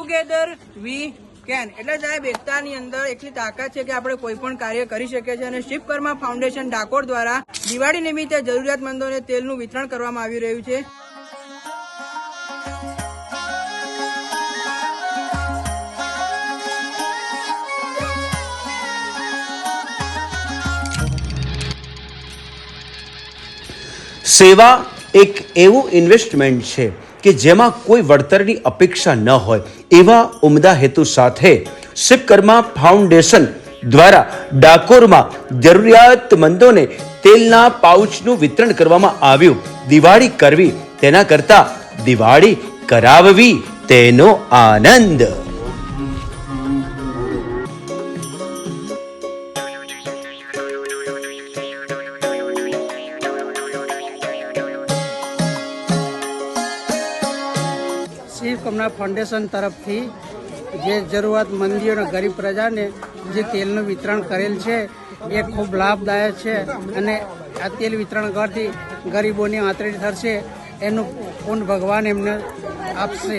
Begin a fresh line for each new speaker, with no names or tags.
Together we can એટલે સાહેબ એકતાની અંદર એટલી તાકાત છે કે આપણે કોઈ પણ કાર્ય કરી શકીએ છીએ અને શિવકર્મા ફાઉન્ડેશન ડાકોર દ્વારા દિવાળી નિમિત્તે જરૂરિયાતમંદોને તેલનું વિતરણ કરવામાં આવી રહ્યું છે।
સેવા એક એવું ઇન્વેસ્ટમેન્ટ છે કે જેમાં કોઈ વળતરની અપેક્ષા ન હોય એવા ઉમદા હેતુ સાથે શિવકર્મા ફાઉન્ડેશન દ્વારા ડાકોરમાં જરૂરિયાતમંદોને તેલના પાઉચનું વિતરણ કરવામાં આવ્યું। દિવાળી કરવી તેના કરતા દિવાળી કરાવવી તેનો આનંદ।
શિવકર્મા ફાઉન્ડેશન તરફથી જે જરૂરિયાતમંદીઓ અને ગરીબ પ્રજાને જે તેલનું વિતરણ કરેલ છે એ ખૂબ લાભદાયક છે અને આ તેલ વિતરણ કરવાથી ગરીબોની આંતરડી થશે, એનું પૂર્ણ ભગવાન એમને આપશે।